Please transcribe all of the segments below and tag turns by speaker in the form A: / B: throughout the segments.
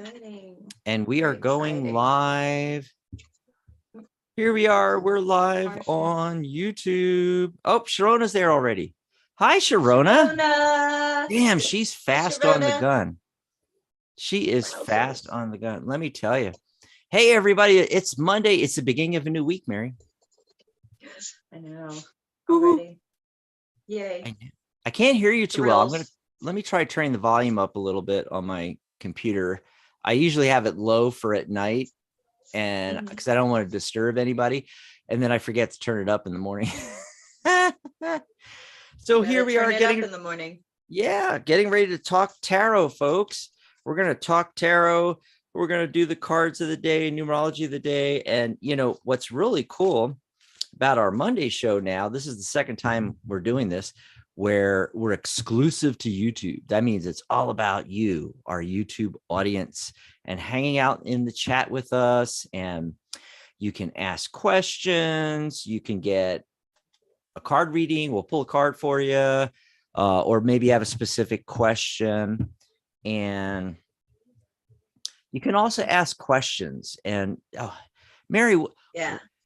A: exciting.
B: And we are going live. Here we are. We're live on YouTube. Oh, Sharona's there already. Hi, Sharona. Damn, she's fast on the gun. She is fast on the gun. Let me tell you. Hey, everybody. It's Monday. It's the beginning of a new week, Mary.
A: Yes, I know. Already. Yay.
B: I can't hear you too well. Let me try turning the volume up a little bit on my computer. I usually have it low for at night, and because I don't want to disturb anybody, and then I forget to turn it up in the morning. So here we are getting
A: up in the morning.
B: Yeah, getting ready to talk tarot, folks. We're going to talk tarot. We're going to do the cards of the day, numerology of the day. And you know, what's really cool about our Monday show now, this is the second time we're doing this, where we're exclusive to YouTube. That means it's all about you, our YouTube audience, and hanging out in the chat with us. And you can ask questions. You can get a card reading. We'll pull a card for you, or maybe have a specific question. And you can also ask questions. And Mary,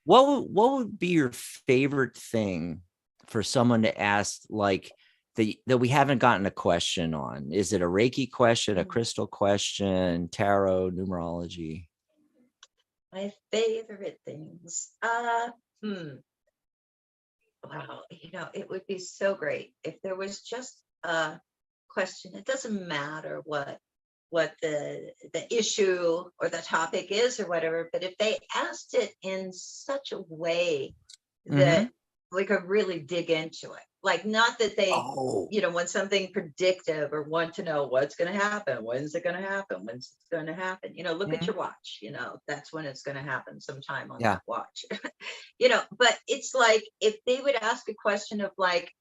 B: what would be your favorite thing for someone to ask, like that we haven't gotten a question on? Is it a Reiki question, a crystal question, tarot, numerology?
A: My favorite things. Wow, you know, it would be so great if there was just a question. It doesn't matter what the issue or the topic is or whatever, but if they asked it in such a way that we could really dig into it. Like, not that they, you know, want something predictive or want to know what's going to happen. When's it going to happen? When's it going to happen? You know, look at your watch, you know, that's when it's going to happen sometime on that watch, you know, but it's like, if they would ask a question of like,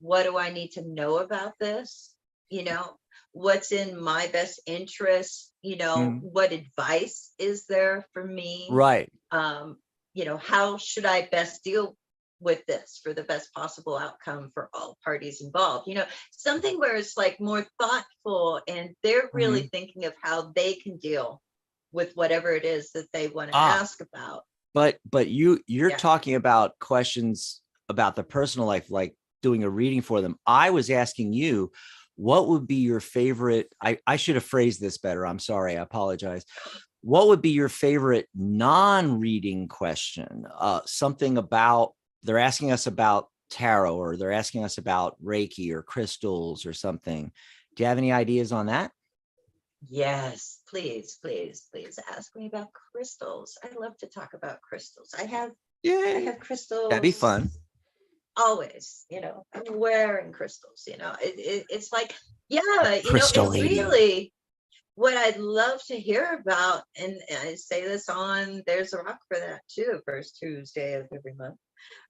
A: what do I need to know about this? You know, what's in my best interest? You know, what advice is there for me?
B: Right.
A: You know, how should I best deal with this for the best possible outcome for all parties involved? You know, something where it's like more thoughtful and they're really thinking of how they can deal with whatever it is that they want to ask about.
B: But you're talking about questions about the personal life, like doing a reading for them. I was asking you, what would be your favorite? I should have phrased this better. I'm sorry. I apologize. What would be your favorite non-reading question? Something about, they're asking us about tarot, or they're asking us about Reiki or crystals or something. Do you have any ideas on that?
A: Yes, please ask me about crystals. I love to talk about crystals. I have crystals.
B: That'd be fun.
A: Always, you know, I'm wearing crystals, you know, it's like, you know,
B: Crystal lady.
A: Really what I'd love to hear about, and I say this on There's a Rock for that too, first Tuesday of every month,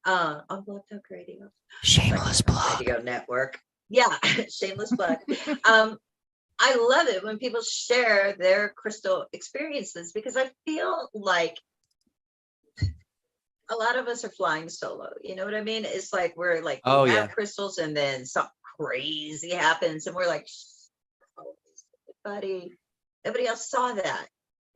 A: on Blog Talk Radio.
B: Shameless plug.
A: Radio Network. Yeah, shameless plug. I love it when people share their crystal experiences, because I feel like a lot of us are flying solo. You know what I mean? It's like we're like, we have crystals, and then something crazy happens, and we're like, nobody else saw that.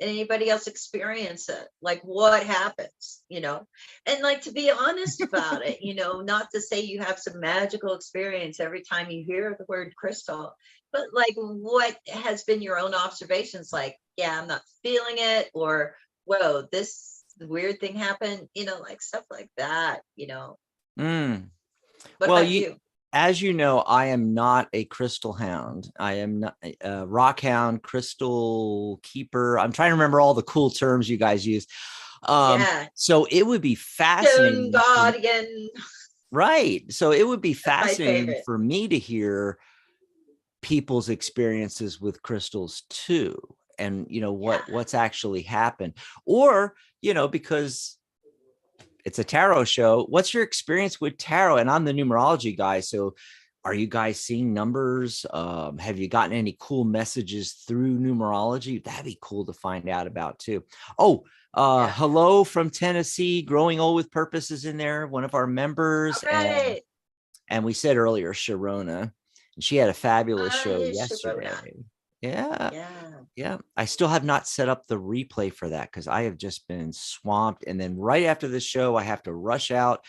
A: Anybody else experience it? Like, what happens, you know? And like, to be honest about it, you know, not to say you have some magical experience every time you hear the word crystal, but like, what has been your own observations? Like, yeah, I'm not feeling it, or whoa, this weird thing happened, you know, like stuff like that, you know. What about you?
B: As you know, I am not a crystal hound. I am not a rock hound, crystal keeper. I'm trying to remember all the cool terms you guys use. So it would be fascinating.
A: Guardian.
B: Right. So it would be fascinating for me to hear people's experiences with crystals too. And, you know, what's actually happened, or, you know, because it's a tarot show, what's your experience with tarot? And I'm the numerology guy. So are you guys seeing numbers? Have you gotten any cool messages through numerology? That'd be cool to find out about too. Hello from Tennessee. Growing Old with Purpose is in there, one of our members. And we said earlier, Sharona, and she had a fabulous show yesterday. Yeah.
A: Yeah.
B: Yeah. I still have not set up the replay for that because I have just been swamped. And then right after the show, I have to rush out.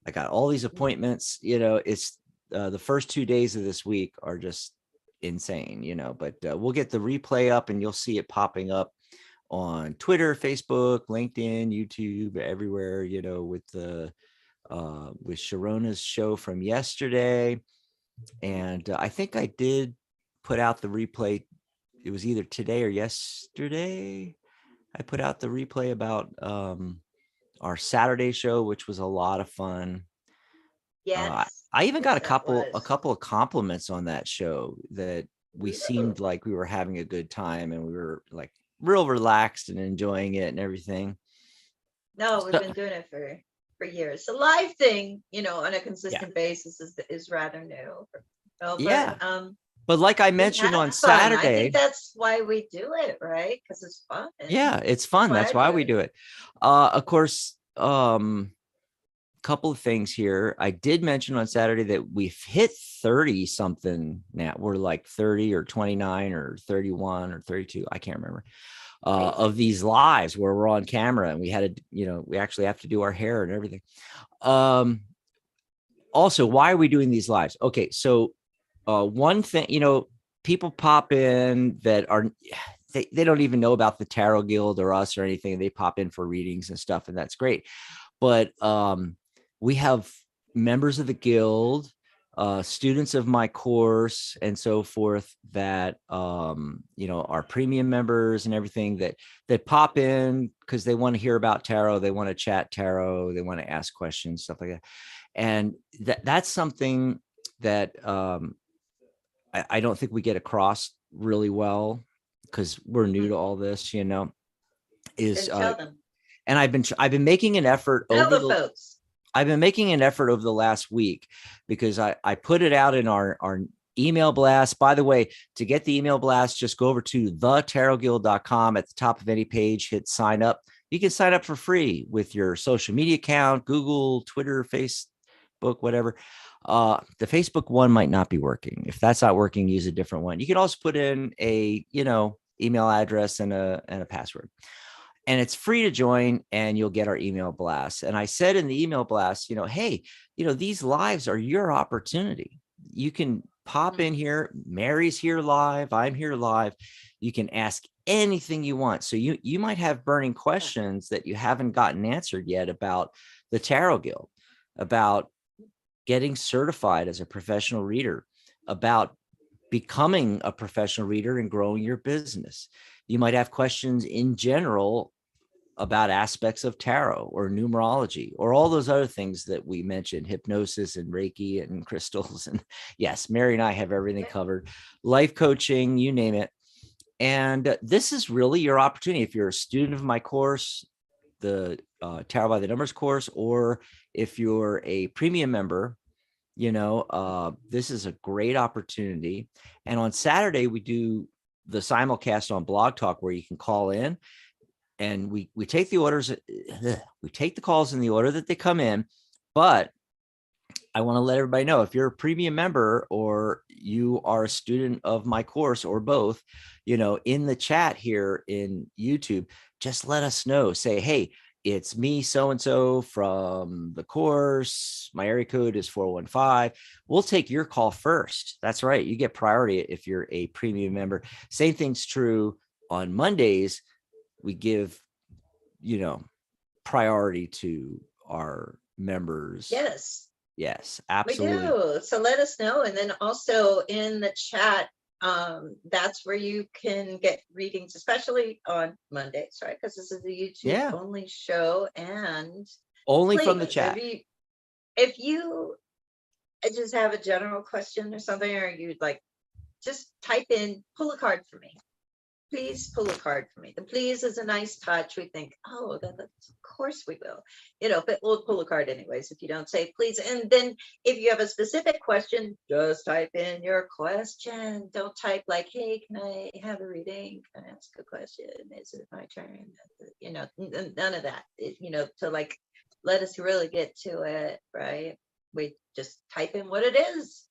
B: I got all these appointments. It's the first 2 days of this week are just insane, but we'll get the replay up and you'll see it popping up on Twitter, Facebook, LinkedIn, YouTube, everywhere, with Sharona's show from yesterday. And I think I did put out the replay. It was either today or yesterday. I put out the replay about our Saturday show, which was a lot of fun.
A: Yes.
B: I even got
A: Yes,
B: a
A: that
B: couple
A: was.
B: of compliments on that show that we
A: Ooh.
B: seemed like we were having a good time and we were like real relaxed and enjoying it and everything.
A: No, we've
B: So,
A: been doing it for years. The live thing, on a
B: yeah.
A: consistent basis is rather new.
B: Yeah.
A: But
B: But like I
A: we
B: mentioned
A: have
B: on
A: fun. I think
B: Saturday,
A: that's why we do it, right? Because it's fun.
B: yeah, it's
A: That's
B: fun.
A: why
B: That's
A: I do
B: why we
A: it.
B: do it. Of course, couple of things here. I did mention on Saturday that we've hit 30 something now. We're like 30 or 29 or 31 or 32. I can't remember. Of these lives where we're on camera and we had to, we actually have to do our hair and everything. Also, why are we doing these lives? Okay. So one thing, people pop in that are, they don't even know about the Tarot Guild or us or anything. They pop in for readings and stuff, and that's great. But we have members of the guild, students of my course, and so forth that are premium members and everything that pop in because they want to hear about tarot, they want to chat tarot, they want to ask questions, stuff like that. And that's something that I don't think we get across really well because we're new
A: Mhm.
B: to all this, is
A: Then tell them.
B: and I've been making an effort
A: Tell
B: over
A: the
B: the
A: folks.
B: I've been making an effort over the last week because I put it out in our email blast. By the way, to get the email blast, just go over to thetarotguild.com. At the top of any page, hit sign up. You can sign up for free with your social media account, Google, Twitter, Facebook, whatever. The Facebook one might not be working. If that's not working, use a different one. You can also put in a, email address and a password. And it's free to join and you'll get our email blast. And I said in the email blast, hey, these lives are your opportunity. You can pop in
A: Mhm.
B: here. Mary's here live. I'm here live. You can ask anything you want. So you might have burning
A: Yeah.
B: questions that you haven't gotten answered yet about the Tarot Guild, about getting certified as a professional reader, about becoming a professional reader and growing your business. You might have questions in general about aspects of tarot or numerology or all those other things that we mentioned, hypnosis and Reiki and crystals. And yes, Mary and I have everything
A: Yeah.
B: covered, life coaching, you name it. And this is really your opportunity. If you're a student of my course, the Tarot by the Numbers course, or if you're a premium member, this is a great opportunity. And on Saturday, we do the simulcast on Blog Talk where you can call in and we take the orders, we take the calls in the order that they come in. But I want to let everybody know if you're a premium member or you are a student of my course or both, in the chat here in YouTube, just let us know. Say, hey, it's me, so and so from the course. My area code is 415. We'll take your call first. That's right. You get priority if you're a premium member. Same thing's true on Mondays. We give, priority to our members.
A: Yes,
B: Yes,
A: we
B: absolutely.
A: do. So let us know. And then also in the chat, that's where you can get readings, especially on Mondays, right? Because this is a YouTube
B: Yeah,
A: only show. And
B: only from the
A: please,
B: chat.
A: if you just have a general question or something, or you'd like, just type in, pull a card for me. Please pull a card for me. The please is a nice touch. We think, oh, that's of course we will, but we'll pull a card anyways if you don't say please. And then if you have a specific question, just type in your question. Don't type like, hey, can I have a reading? Can I ask a question? Is it my turn? None of that. To like let us really get to it, right? We just type in what it is.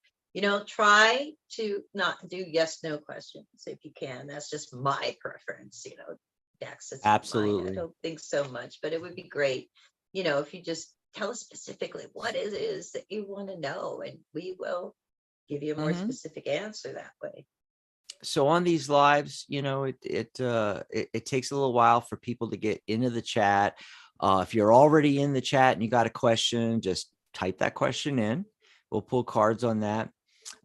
A: try to not do yes, no questions if you can. That's just my preference, Dax, it's not mine. I
B: Absolutely.
A: don't think so much, but it would be great, if you just tell us specifically what it is that you want to know, and we will give you a more
B: Mhm.
A: specific answer that way.
B: So on these lives, it takes a little while for people to get into the chat. If you're already in the chat and you got a question, just type that question in. We'll pull cards on that.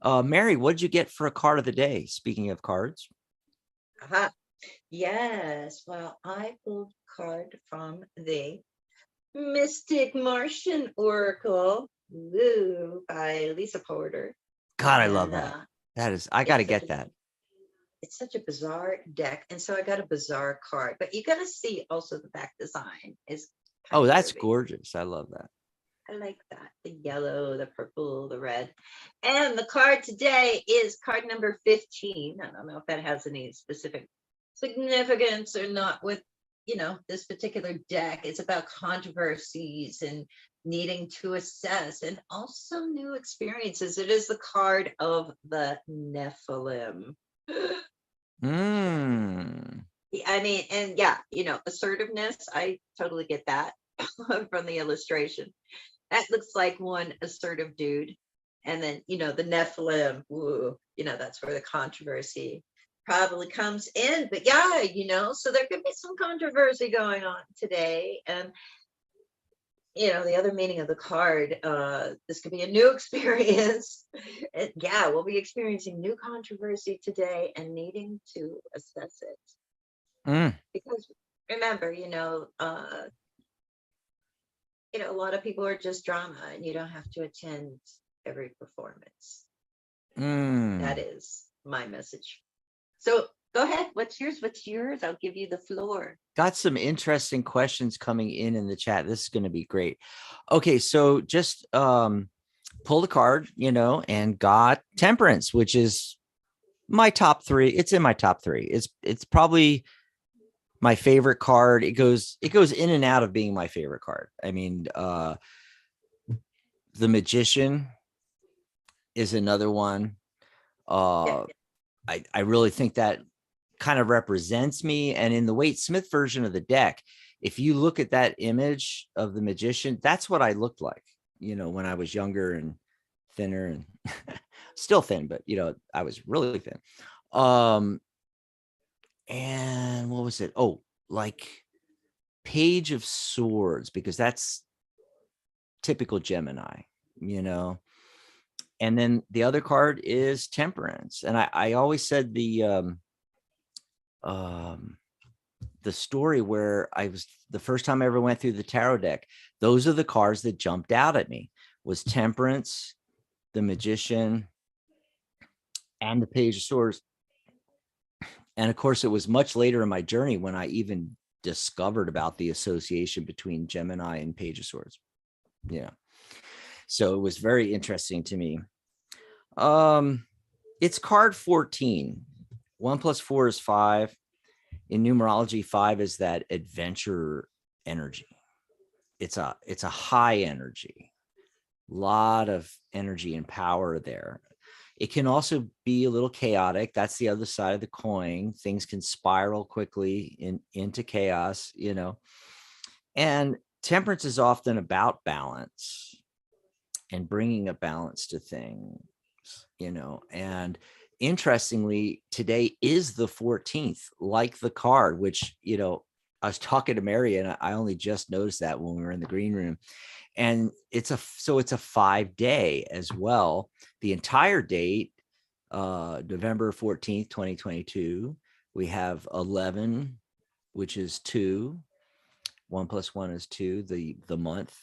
B: Mary, what did you get for a card of the day? Speaking of cards.
A: Aha. Yes. Well, I pulled a card from the Mystic Martian Oracle, Woo, by Lisa Porter.
B: God, I love
A: And
B: that. I got to
A: it's such
B: get
A: a
B: that.
A: it's such a bizarre deck. And so I got a bizarre card, but you got to see also the back design is kind
B: Oh,
A: of
B: that's
A: groovy.
B: gorgeous. I love that.
A: I like that. The yellow, the purple, the red. And the card today is card number 15. I don't know if that has any specific significance or not with, this particular deck. It's about controversies and needing to assess and also new experiences. It is the card of the Nephilim.
B: Mm.
A: I mean, and yeah, assertiveness. I totally get that from the illustration. That looks like one assertive dude. And then, the Nephilim, woo, that's where the controversy probably comes in. But yeah, so there could be some controversy going on today. And, the other meaning of the card, this could be a new experience. And yeah, we'll be experiencing new controversy today and needing to assess it.
B: Mm.
A: Because remember, a lot of people are just drama and you don't have to attend every performance. That
B: Mm.
A: is my message. So go ahead. What's yours? What's yours? I'll give you the floor.
B: Got some interesting questions coming in the chat. This is going to be great. Okay, so just pulled a card, and got Temperance, which is my top 3. It's in my top 3. It's probably my favorite card. It goes in and out of being my favorite card. I mean, the Magician is another one.
A: Yeah.
B: I really think that kind of represents me. And in the Wade Smith version of the deck, if you look at that image of the Magician, that's what I looked like, when I was younger and thinner and still thin, but I was really thin. And what was it? Oh, like Page of Swords, because that's typical Gemini, and then the other card is Temperance. And I always said the story where I was the first time I ever went through the tarot deck, those are the cards that jumped out at me, was Temperance, the Magician, and the Page of Swords. And of course, it was much later in my journey when I even discovered about the association between Gemini and Page of Swords. Yeah. So it was very interesting to me. It's card 14. 1 + 4 is 5. In numerology, 5 is that adventure energy. It's a high energy, lot of energy and power there. It can also be a little chaotic. That's the other side of the coin. Things can spiral quickly into chaos, and Temperance is often about balance and bringing a balance to things, and interestingly, today is the 14th, like the card, which, I was talking to Mary and I only just noticed that when we were in the green room. And it's a 5-day as well. The entire date, November 14th, 2022, we have 11, which is 2. 1 + 1 is 2. The month,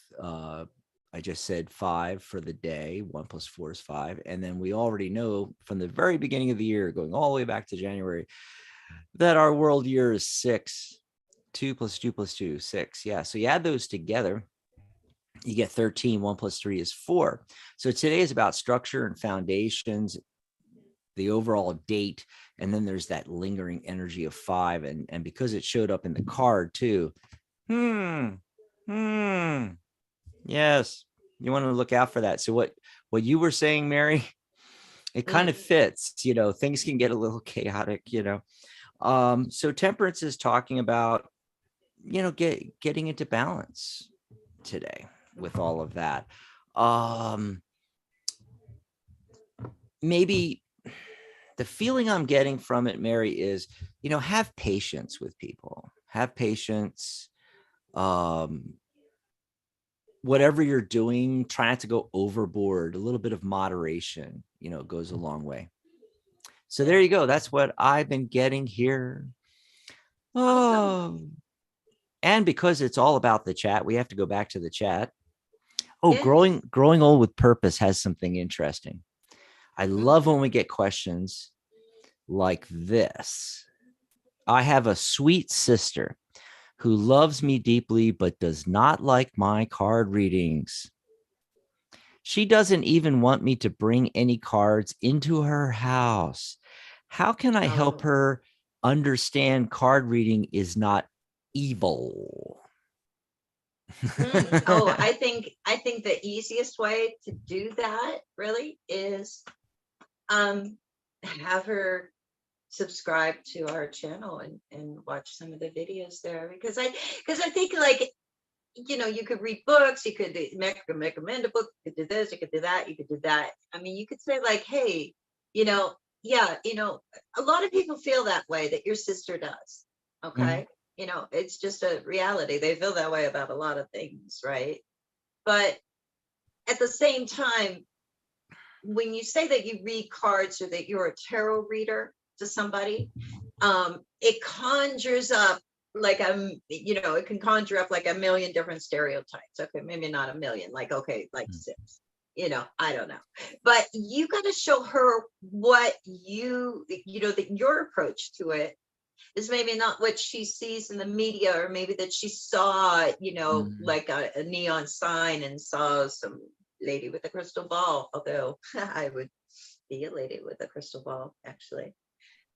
B: I just said 5 for the day. 1 + 4 is 5. And then we already know from the very beginning of the year, going all the way back to January, that our world year is 6. 2 + 2 + 2, 6. Yeah. So you add those together, you get 13. 1 + 3 is 4. So today is about structure and foundations, the overall date. And then there's that lingering energy of 5. And because it showed up in the card too. Yes, you want to look out for that. So what you were saying, Mary, It kind of
A: Mm.
B: fits, things can get a little chaotic. So temperance is talking about, getting into balance today with all of that. Maybe the feeling I'm getting from it, Mary, is, have patience with people, have patience. Whatever you're doing, try not to go overboard. A little bit of moderation, goes a long way. So there
A: Yeah.
B: you go. That's what I've been getting here.
A: Awesome.
B: Oh, and because it's all about the chat, we have to go back to the chat. Oh,
A: Yes.
B: growing old with purpose has something interesting. I love
A: Mm.
B: when we get questions like this. I have a sweet sister who loves me deeply, but does not like my card readings. She doesn't even want me to bring any cards into her house. How can I help
A: Oh.
B: her understand card reading is not evil?
A: Oh, I think the easiest way to do that really is have her subscribe to our channel and watch some of the videos there, because I think, like, you could read books, you could recommend a book, you could do this, you could do that, you could do that. I mean, you could say, like, hey, you know yeah, a lot of people feel that way, that your sister does.
B: Mhm.
A: Okay. It's just a reality, they feel that way about a lot of things, right? But at the same time, when you say that you read cards or that you're a tarot reader to somebody, it conjures up, like, it can conjure up like a million different stereotypes. Okay, maybe not a million, like, okay, like six. I don't know. But you got to show her what that your approach to it is maybe not what she sees in the media, or maybe that she saw,
B: Mhm.
A: like a neon sign and saw some lady with a crystal ball. Although I would be a lady with a crystal ball, actually.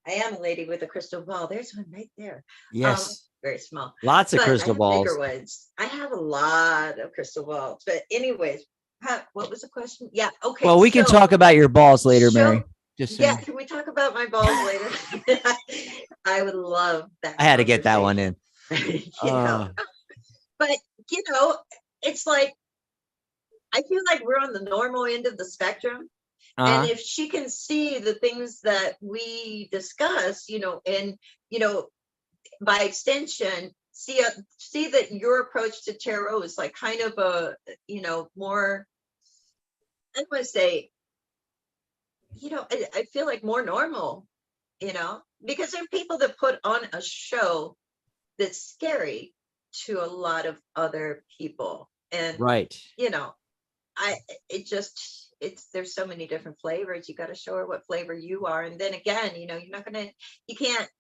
A: I am a lady with a crystal ball. There's one right there.
B: Yes,
A: Very small,
B: lots of
A: but I
B: crystal
A: have bigger
B: balls.
A: ones. I have a lot of crystal balls. But anyways, what was the question? Yeah. Okay.
B: Well, we can
A: So
B: talk about your balls later,
A: show.
B: Mary. Just
A: Yeah.
B: saying.
A: Can we talk about my balls later? I would love that
B: I had to get that one
A: conversation.
B: in.
A: you know,
B: Uh,
A: but you know, it's like, I feel like we're on the normal end of the spectrum. And
B: uh,
A: if she can see the things that we discuss, and you know, by extension, see that your approach to tarot is like kind of a, more, I want to say, I feel like more normal, because there are people that put on a show that's scary to a lot of other people. And,
B: right.
A: you know, I it's there's so many different flavors. You got to show her what flavor you are. And then again, you're not gonna you can't,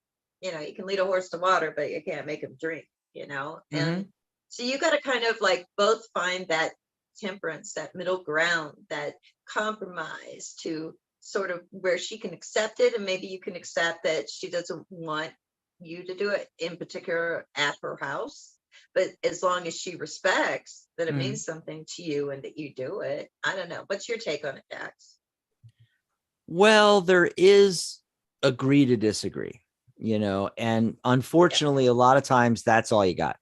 A: you can lead a horse to water, but you can't make him drink. And
B: Hmm.
A: so you got to kind of like both find that temperance, that middle ground, that compromise, to sort of where she can accept it, and maybe you can accept that she doesn't want you to do it in particular at her house, but as long as she respects that it
B: Hmm.
A: means something to you and that you do it. I don't know. What's your take on it, Dax?
B: Well, there is agree to disagree, and unfortunately, a
A: Yes.
B: lot of times that's all you got,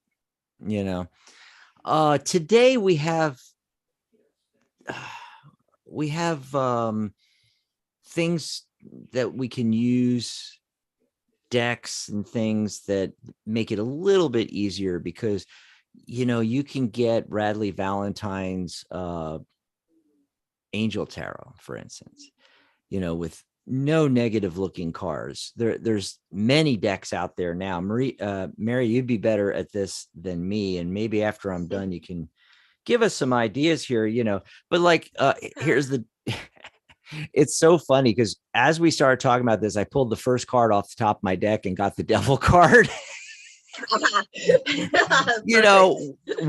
B: you know. Today we have things that we can use, decks and things that make it a little bit easier, because you can get Radley Valentine's Angel Tarot, for instance, with no negative looking cards. There's many decks out there now. Mary, you'd be better at this than me, and maybe after I'm done, you can give us some ideas here. But like, here's the. It's so funny because as we started talking about this, I pulled the first card off the top of my deck and got the devil card. you
A: Perfect.
B: know,
A: Perfect.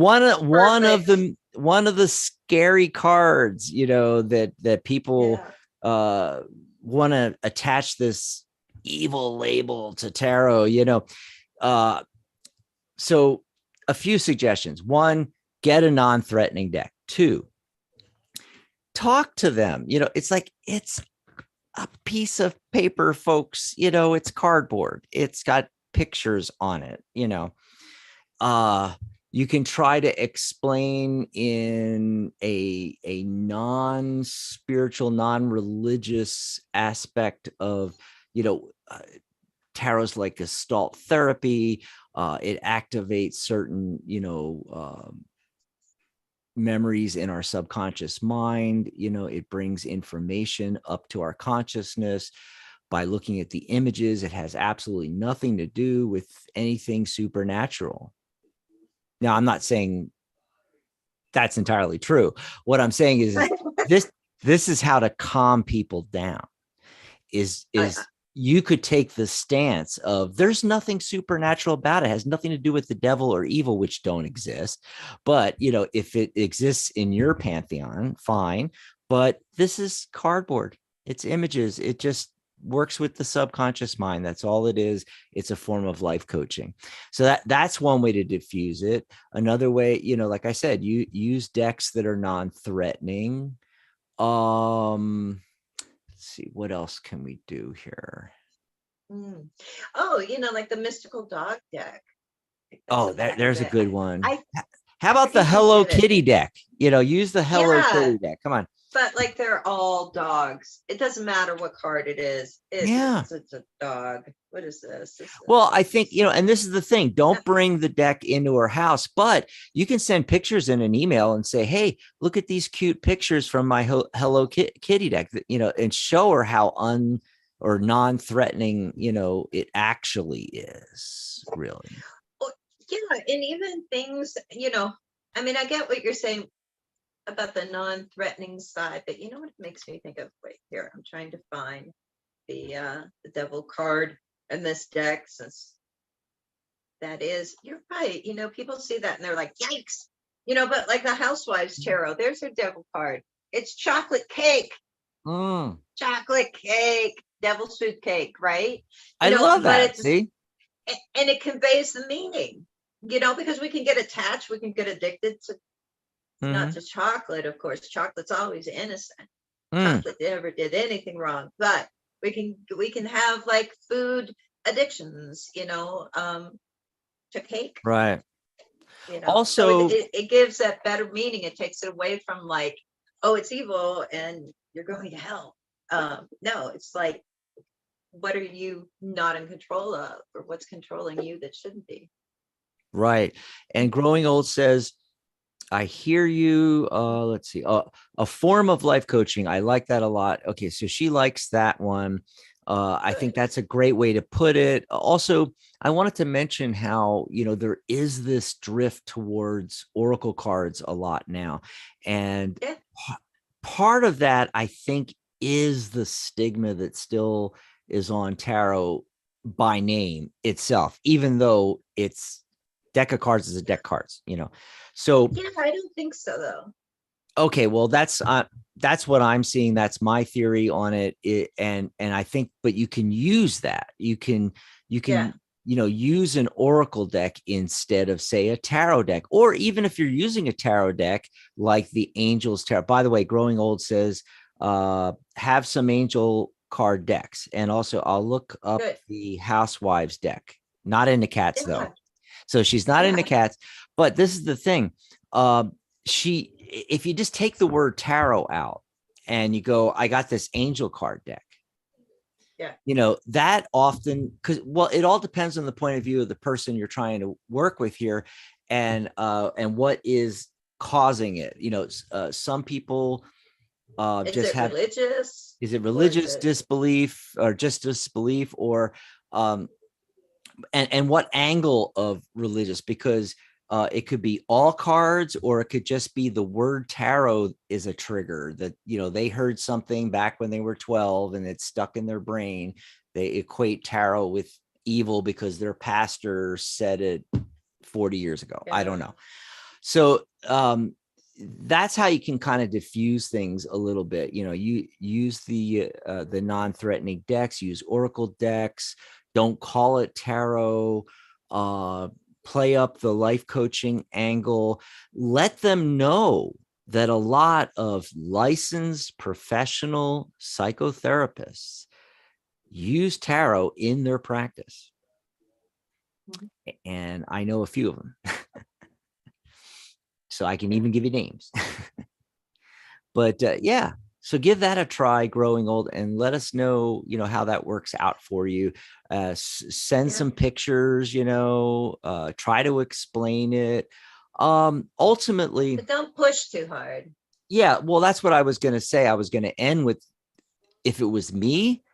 B: one of the scary cards, that people
A: Yeah.
B: uh want to attach this evil label to tarot. Uh so a few suggestions. One, get a non-threatening deck. Two, talk to them. It's like, it's a piece of paper, folks. It's cardboard. It's got pictures on it. You can try to explain in a non-spiritual, non-religious aspect of, tarot's like Gestalt therapy. It activates certain, memories in our subconscious mind. It brings information up to our consciousness by looking at the images. It has absolutely nothing to do with anything supernatural. Now, I'm not saying that's entirely true. What I'm saying is this is how to calm people down. Is you could take the stance of there's nothing supernatural about it. It has nothing to do with the devil or evil, which don't exist. But if it exists in your pantheon, fine. But this is cardboard. It's images. It just works with the subconscious mind. That's all it is. It's a form of life coaching. So that's one way to diffuse it. Another way, like I said, you use decks that are non-threatening. Let's see, what else can we do here?
A: Oh, like the mystical dog deck.
B: Oh, there's a good one.
A: I
B: How about the Hello Kitty deck? Use the Hello Kitty deck. Come on.
A: But like they're all dogs. It doesn't matter what card it is. It's a dog. What is this?
B: Well, I think, and this is the thing. Don't bring the deck into her house, but you can send pictures in an email and say, hey, look at these cute pictures from my Hello Kitty deck, and show her how or non-threatening, it actually is, really.
A: Yeah, and even things, I mean, I get what you're saying about the non-threatening side, but you know what it makes me think of? Wait, here, I'm trying to find the devil card in this deck, since that is, you're right. People see that and they're like, yikes. But like the Housewives Tarot, there's her devil card. It's chocolate cake. Chocolate cake, devil's food cake, right?
B: I love that. See?
A: And it conveys the meaning, because we can get attached, we can get addicted to not just chocolate, of course. Chocolate's always innocent. Chocolate never did anything wrong, but we can have like food addictions, to cake.
B: Right.
A: Also, so it gives that better meaning. It takes it away from like, oh, it's evil and you're going to hell. No, it's like, what are you not in control of, or what's controlling you that shouldn't be?
B: Right. And Growing Old says, I hear you. Let's see. A form of life coaching. I like that a lot. Okay. So she likes that one. I think that's a great way to put it. Also, I wanted to mention how, there is this drift towards oracle cards a lot now. And part of that, I think, is the stigma that still is on tarot by name itself, even though it's deck of cards is a deck of cards, So
A: yeah, I don't think so though.
B: Okay, well, that's what I'm seeing. That's my theory on it. And I think, but you can use that. You can use an oracle deck instead of, say, a tarot deck, or even if you're using a tarot deck like the Angels Tarot. By the way, Growing Old says have some angel card decks, and also I'll look up the Housewives deck. Not into cats though, so she's not into cats. But this is the thing. If you just take the word tarot out and you go, I got this angel card deck. Yeah. That often, well, it all depends on the point of view of the person you're trying to work with here, and what is causing it. Some people just have religious. Is it religious disbelief, or just disbelief, or and what angle of religious? Because it could be all cards, or it could just be the word tarot is a trigger that, they heard something back when they were 12 and it's stuck in their brain. They equate tarot with evil because their pastor said it 40 years ago. Yeah. I don't know. So that's how you can kind of diffuse things a little bit. You use the non-threatening decks, use oracle decks, don't call it tarot, play up the life coaching angle, let them know that a lot of licensed professional psychotherapists use tarot in their practice.
A: Mhm.
B: And I know a few of them. So I can even give you names. But yeah, so give that a try, growing old, and let us know, how that works out for you. Send
A: Yeah.
B: some pictures, try to explain it. Ultimately,
A: But don't push too hard.
B: yeah, well, that's what I was going to say. I was going to end with, if it was me,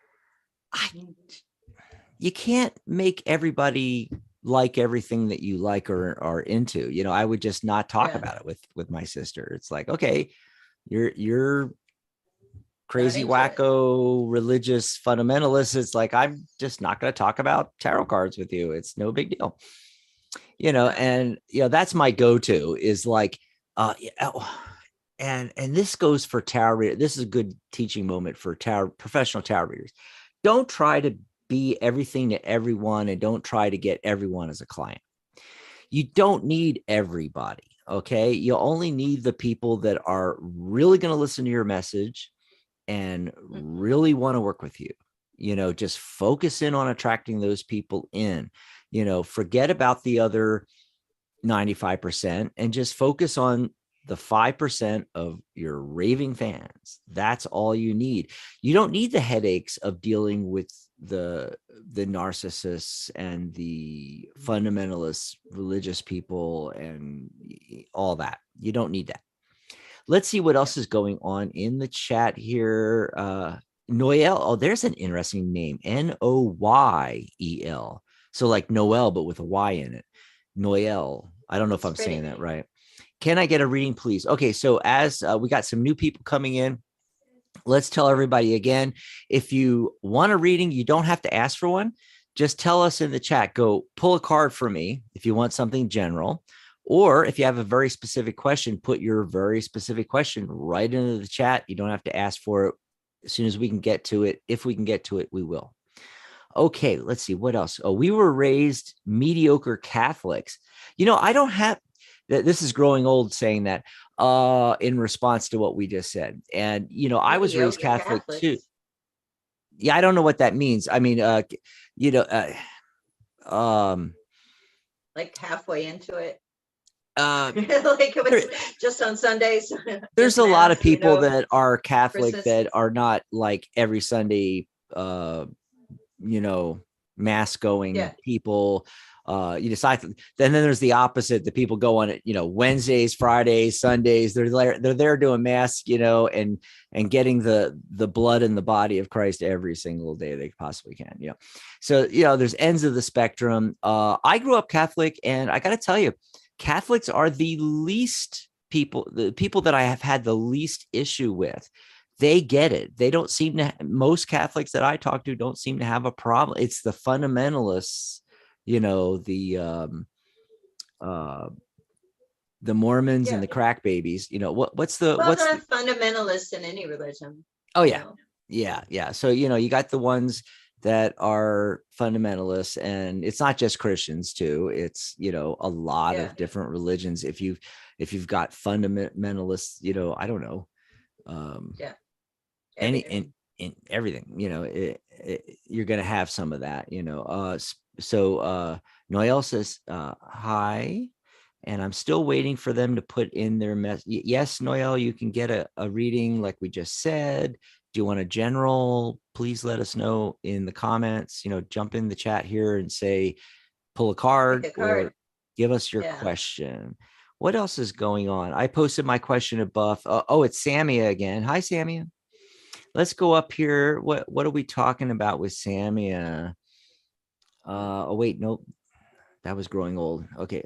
B: you can't make everybody like everything that you like or are into. I would just not talk
A: Yeah.
B: about it with my sister. It's like, okay, you're
A: Not
B: crazy
A: into it.
B: wacko religious fundamentalist. It's like, I'm just not going to talk about tarot cards with you. It's no big deal.
A: No.
B: And that's my go-to, is like, and this goes for tarot readers. This is a good teaching moment for professional tarot readers. Don't try to be everything to everyone, and don't try to get everyone as a client. You don't need everybody. Okay. You only need the people that are really going to listen to your message and really want to work with you. Just focus in on attracting those people in. Forget about the other 95% and just focus on the 5% of your raving fans. That's all you need. You don't need the headaches of dealing with the narcissists and the fundamentalist religious people and all that. You don't need that. Let's see what else is going on in the chat here. Noel. Oh, there's an interesting name. Noyel. So like Noel, but with a Y in it. Noel. I don't know if I'm saying that right. Can I get a reading, please? Okay. So as we got some new people coming in, let's tell everybody again, if you want a reading, you don't have to ask for one. Just tell us in the chat, go pull a card for me if you want something general. Or if you have a very specific question, put your very specific question right into the chat. You don't have to ask for it. As soon as we can get to it, if we can get to it, we will. Okay, let's see what else. Oh, we were raised mediocre Catholics. I don't have, this is growing old saying that in response to what we just said. And, I was raised Catholic too. Yeah, I don't know what that means. I mean,
A: like halfway into it.
B: Like
A: it was just on Sundays.
B: There's a lot of people that are Catholic
A: Christmas.
B: that are not like every Sunday, mass going people. Decide. Then there's the opposite. The people go on it, Wednesdays, Fridays, Sundays. They're there doing mass, and getting the blood and the body of Christ every single day they possibly can. So there's ends of the spectrum. I grew up Catholic, and I got to tell you, Catholics are the people that I have had the least issue with. They get it. They don't seem to, most Catholics that I talk to don't seem to have a problem. It's the fundamentalists, the Mormons and the crack babies. What's the
A: fundamentalists in any religion?
B: Oh yeah. Yeah. So, you got the ones that are fundamentalists, and it's not just Christians too. It's, a lot of different religions. If you've got fundamentalists, I don't know. In everything, you're going to have some of that, so Noel says, hi, and I'm still waiting for them to put in their yes, Noel, you can get a reading like we just said. Do you want a general? Please let us know in the comments, jump in the chat here and say, pull a card, or give us your question. What else is going on? I posted my question above. Oh, it's Samia again. Hi, Samia. Let's go up here. What are we talking about with Samia? Oh, wait, nope. That was growing old. Okay.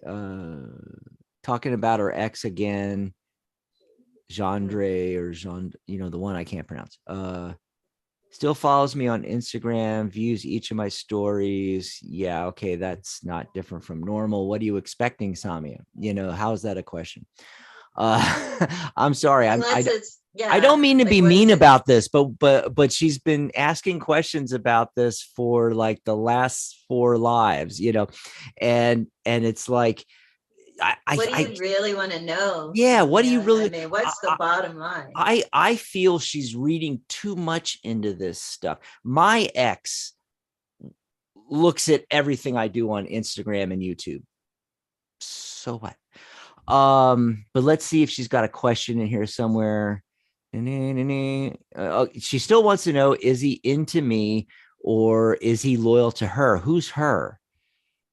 B: Talking about her ex again. Gendre or Jean, the one I can't pronounce. Still follows me on Instagram, views each of my stories. Yeah, okay, that's not different from normal. What are you expecting, Samia? How's that a question? I'm sorry. I don't mean to be mean about this, but she's been asking questions about this for like the last 4 lives, and it's like,
A: What do you really want to know?
B: yeah, what do you
A: Samia? I
B: really,
A: mean, what's the bottom line?
B: I feel she's reading too much into this stuff. My ex looks at everything I do on Instagram and YouTube. So what? But let's see if she's got a question in here somewhere. She still wants to know, is he into me or is he loyal to her? Who's her?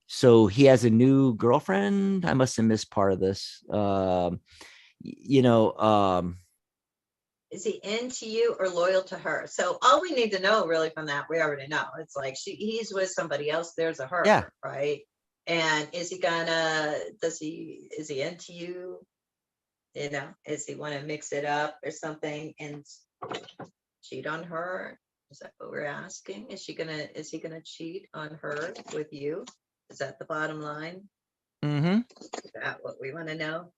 B: So he has a new girlfriend. I must have missed part of this. You know,
A: Is he into you or loyal to her? So all we need to know really from that, we already know. It's like he's with somebody else, there's a her,
B: yeah.
A: right? And is he into you? You know, is he want to mix it up or something and cheat on her? Is that what we're asking? Is he gonna cheat on her with you? Is that the bottom line?
B: Mm-hmm.
A: Is that what we want to know?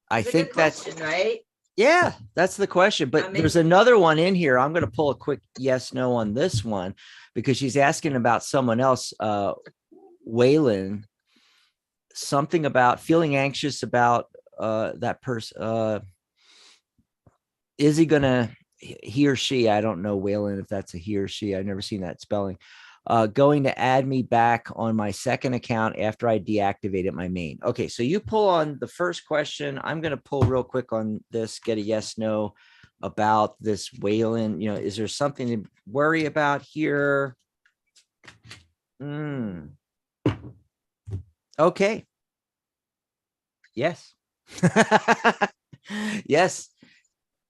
B: I
A: It's a good
B: think that's,
A: question, right?
B: yeah, that's the question. But
A: I mean,
B: there's another one in here. I'm going to pull a quick yes, no on this one because she's asking about someone else, Waylon, something about feeling anxious about that person. Is he gonna, he or she, I don't know, Waylon, if that's a he or she, I've never seen that spelling, going to add me back on my second account after I deactivated my main. Okay, so you pull on the first question. I'm going to pull real quick on this, get a yes, no about this Waylon. You know, is there something to worry about here? Okay. Yes. Yes.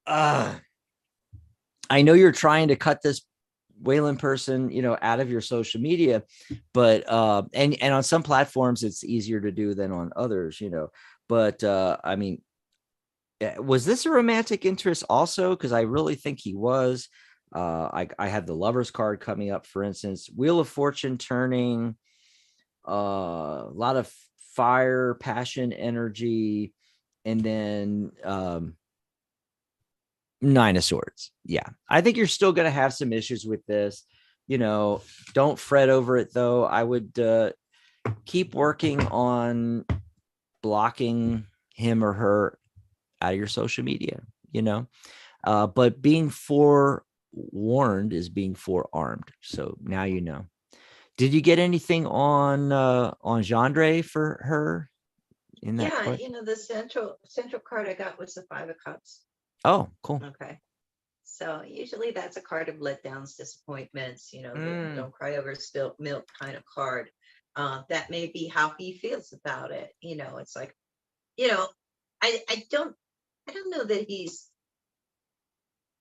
B: I know you're trying to cut this Waylon person, you know, out of your social media, but and on some platforms it's easier to do than on others, you know. But I mean, was this a romantic interest also? Because I really think he was. I had the Lover's card coming up, for instance, Wheel of Fortune turning, a lot of fire, passion, energy, and then Nine of Swords. Yeah. I think you're still going to have some issues with this. You know, don't fret over it though. I would keep working on blocking him or her out of your social media, you know. But being forewarned is being forearmed. So now you know. Did you get anything on genre for her in that
A: yeah,
B: question?
A: you know, the central card I got was the Five of Cups.
B: Oh, cool.
A: Okay. So usually that's a card of letdowns, disappointments, you know, the don't cry over spilt milk kind of card. That may be how he feels about it. You know, it's like, you know, I don't know that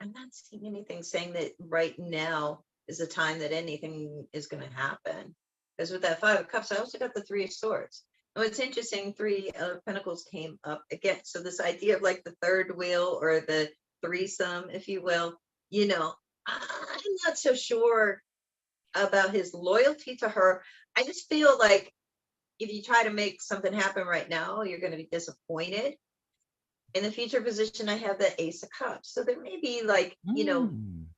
A: I'm not seeing anything saying that right now is the time that anything is going to happen. Because with that Five of Cups, I also got the Three of Swords. Oh, it's interesting. Three of Pentacles came up again. So this idea of like the third wheel or the threesome, if you will, you know, I'm not so sure about his loyalty to her. I just feel like if you try to make something happen right now, you're going to be disappointed. In the future position, I have the Ace of Cups. So there may be like, you know,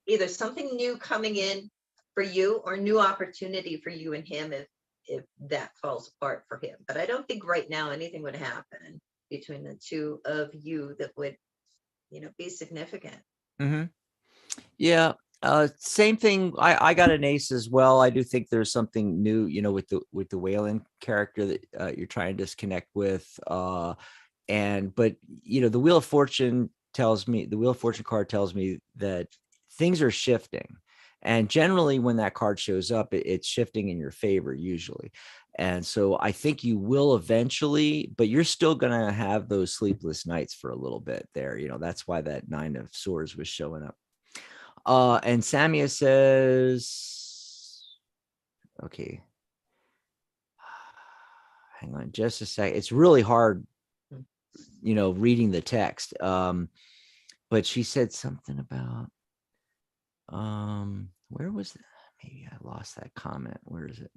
A: either something new coming in for you or new opportunity for you and him if that falls apart for him. But I don't think right now anything would happen between the two of you that would, you know, be significant.
B: Mm-hmm. Yeah. Same thing. I got an ace as well. I do think there's something new, you know, with the Waylon character that you're trying to disconnect with. But you know, the Wheel of Fortune card tells me that things are shifting. And generally when that card shows up, it's shifting in your favor usually. And so I think you will eventually, but you're still going to have those sleepless nights for a little bit there. You know, that's why that Nine of Swords was showing up. And Samia says, okay, hang on just a sec. It's really hard, you know, reading the text. But she said something about, where was that? Maybe I lost that comment. Where is it?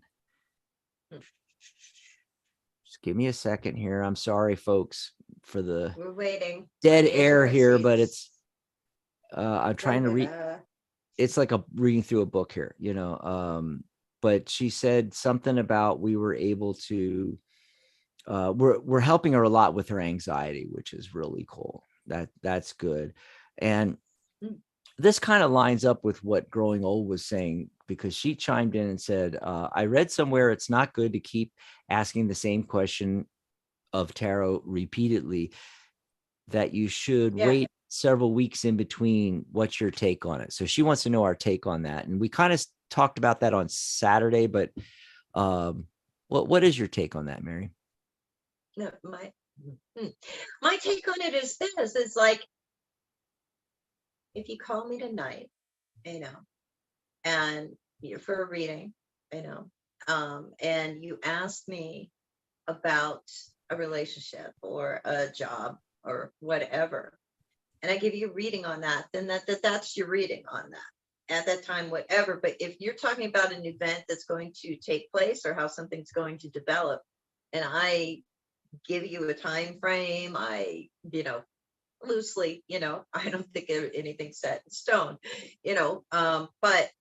B: Just give me a second here. I'm sorry, folks, for the
A: We're waiting.
B: dead air here, but it's, I'm trying to read.
A: read.
B: It's like a reading through a book here, you know. But she said something about we were able to we're helping her a lot with her anxiety, which is really cool. That's good. And
A: Mm.
B: this kind of lines up with what Growing Old was saying, because she chimed in and said, I read somewhere it's not good to keep asking the same question of tarot repeatedly, that you should
A: Yeah.
B: wait several weeks in between. What's your take on it? So she wants to know our take on that. And we kind of talked about that on Saturday, but what is your take on that, Mary?
A: No, my take on it is this: it's like, if you call me tonight, you know, and you're for a reading, and you ask me about a relationship or a job or whatever, and I give you a reading on that, then that's your reading on that at that time, whatever. But if you're talking about an event that's going to take place or how something's going to develop, and I give you a time frame, loosely, I don't think anything's set in stone, but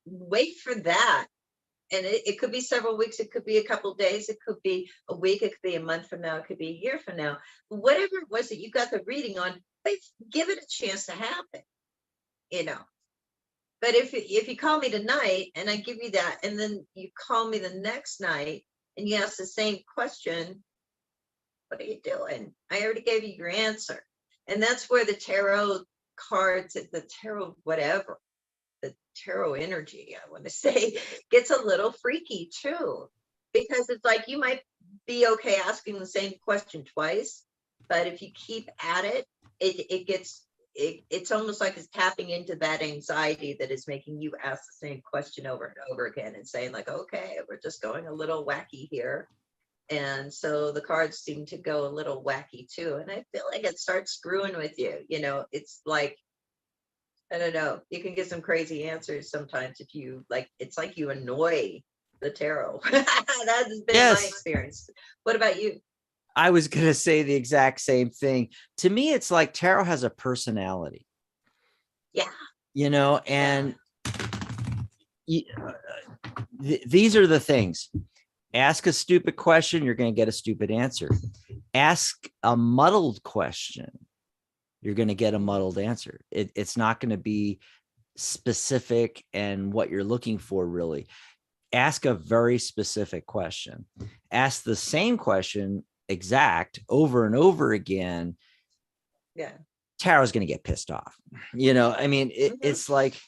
A: wait for that. And it could be several weeks, it could be a couple of days, it could be a week, it could be a month from now, it could be a year from now. Whatever it was that you got the reading on, give it a chance to happen, you know. But if you call me tonight and I give you that, and then you call me the next night and you ask the same question, what are you doing? I already gave you your answer. And that's where the tarot cards, the tarot, whatever, the tarot energy, I want to say, gets a little freaky too. Because it's like you might be okay asking the same question twice, but if you keep at it, it's almost like it's tapping into that anxiety that is making you ask the same question over and over again and saying like, okay, we're just going a little wacky here. And so the cards seem to go a little wacky too. And I feel like it starts screwing with you. It's like, I don't know, you can get some crazy answers sometimes if you like, it's like you annoy the tarot. That has been my
B: Yes,
A: experience. What about you?
B: I was going to say the exact same thing. To me, it's like tarot has a personality,
A: Yeah. Yeah.
B: and these are the things. Ask a stupid question, you're going to get a stupid answer. Ask a muddled question, you're going to get a muddled answer. It's not going to be specific and what you're looking for, really. Ask a very specific question. Ask the same question exact over and over again.
A: Yeah.
B: Tarot's going to get pissed off. I mean, it's like,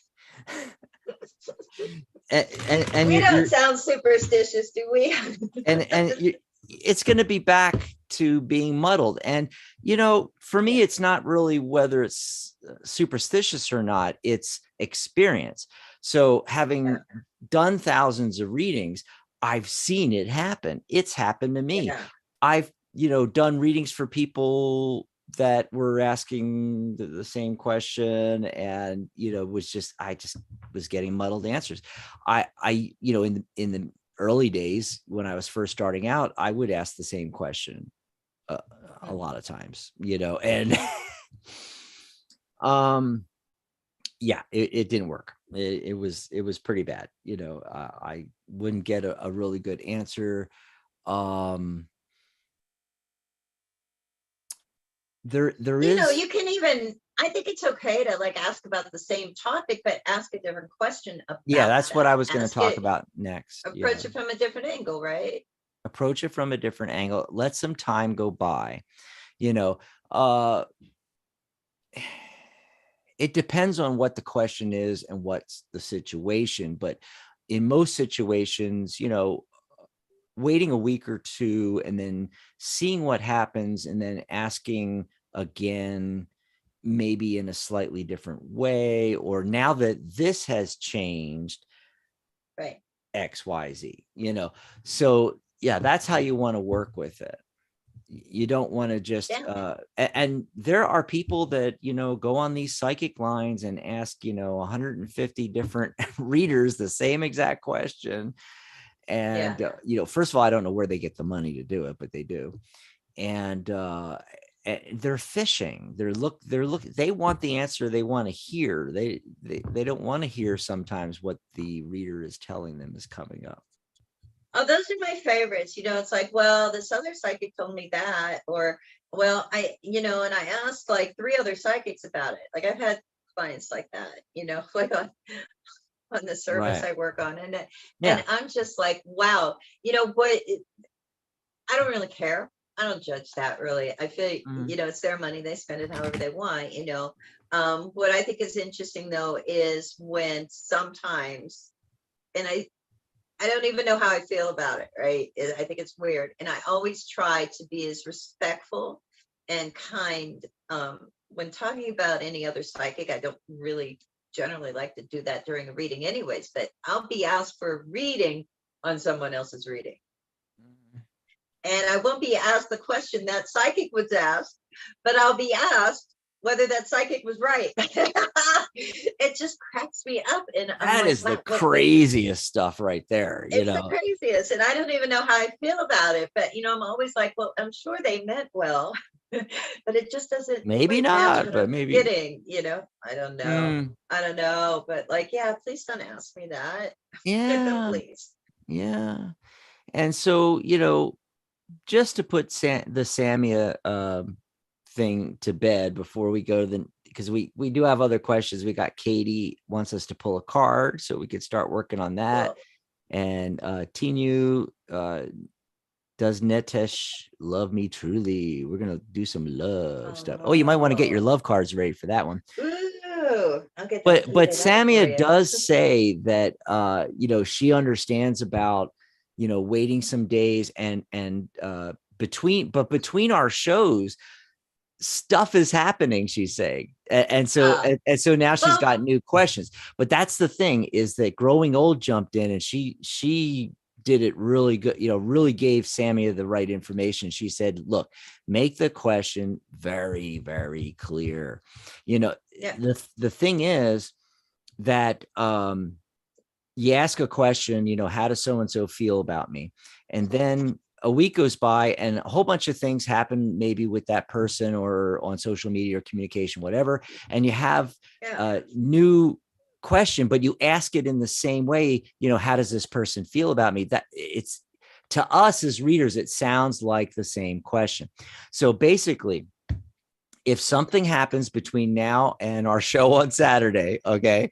B: and
A: We don't sound superstitious, do we?
B: it's going to be back to being muddled. And, for me, it's not really whether it's superstitious or not, it's experience. So having done thousands of readings, I've seen it happen. It's happened to me.
A: Yeah.
B: I've, done readings for people that were asking the same question, and, I just was getting muddled answers. I in the early days when I was first starting out, I would ask the same question a lot of times, and yeah, it didn't work. It was pretty bad. I wouldn't get a really good answer. There is,
A: You can even, I think it's okay to like ask about the same topic, but ask a different question about
B: that's what I was going to
A: Ask
B: talk
A: it,
B: about next.
A: approach it from a different angle, right?
B: Approach it from a different angle. Let some time go by. Uh it depends on what the question is and what's the situation, but in most situations, waiting a week or two and then seeing what happens and then asking again, maybe in a slightly different way, or now that this has changed,
A: Right.
B: XYZ, so yeah, that's how you want to work with it. You don't want to just and there are people that go on these psychic lines and ask 150 different readers the same exact question. And first of all, I don't know where they get the money to do it, but they do. And they're fishing. They want the answer they want to hear. They don't want to hear sometimes what the reader is telling them is coming up.
A: Oh, those are my favorites. It's like, well, this other psychic told me that, or, well, and I asked like 3 other psychics about it. Like I've had clients like that, like on the service
B: Right.
A: I work on.
B: Yeah.
A: And I'm just like, wow, what, I don't really care. I don't judge that really. I feel,
B: Mhm.
A: it's their money. They spend it however they want. What I think is interesting though, is when sometimes, and I don't even know how I feel about it, right? I think it's weird. And I always try to be as respectful and kind. When talking about any other psychic, I don't really generally like to do that during a reading anyways, but I'll be asked for a reading on someone else's reading. And I won't be asked the question that psychic was asked, but I'll be asked whether that psychic was right. It just cracks me up. And I'm
B: That
A: like,
B: is the
A: wow,
B: craziest stuff right there.
A: it's the craziest. And I don't even know how I feel about it. But, I'm always like, well, I'm sure they meant well, but it just doesn't
B: Maybe
A: quite match
B: not,
A: what
B: but
A: I'm
B: maybe.
A: getting. I don't know.
B: Mm,
A: I don't know. But like, yeah, please don't ask me that.
B: yeah.
A: Please.
B: Yeah. And so, just to put the Samia thing to bed before we go to because we do have other questions. We got Katie wants us to pull a card so we could start working on that.
A: Cool.
B: And Tinu, does Netesh love me truly? We're gonna do some love stuff. Oh, you might want to get your
A: Oh.
B: love cards ready for that one.
A: Ooh, I'll get that
B: But
A: printed out for
B: Samia
A: you.
B: does say that she understands about waiting some days and between our shows stuff is happening, she's saying. And so now she's
A: Well,
B: got new questions. But that's the thing, is that Growing Old jumped in and she did it really good, really gave Samia the right information. She said, look, make the question very, very clear.
A: yeah.
B: The thing is that you ask a question, how does so-and-so feel about me? And then a week goes by and a whole bunch of things happen, maybe with that person or on social media or communication, whatever. And you have a new question, but you ask it in the same way, how does this person feel about me? That it's, to us as readers, it sounds like the same question. So basically, if something happens between now and our show on Saturday, okay,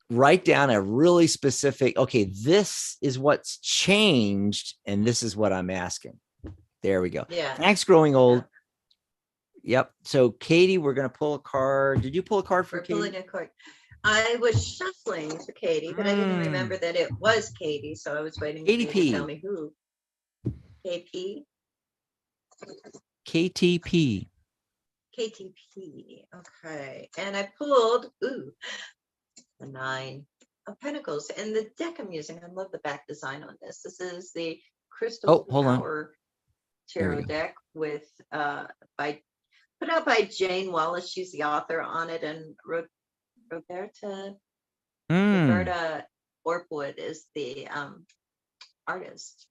B: write down a really specific, okay, this is what's changed and this is what I'm asking. There we go.
A: Yeah.
B: Thanks, Growing Old. Yep. So Katie, we're going to pull a card. Did you pull a card for
A: We're
B: Katie?
A: pulling a card. I was shuffling for Katie, but I didn't remember that it was Katie. So I was waiting for you to tell me who. KP?
B: KTP.
A: KTP. Okay. And I pulled, the 9 of Pentacles. And the deck I'm using, I love the back design on this. This is the Crystal Power Tarot deck with put out by Jane Wallace. She's the author on it, and Roberta Orpwood is the artist.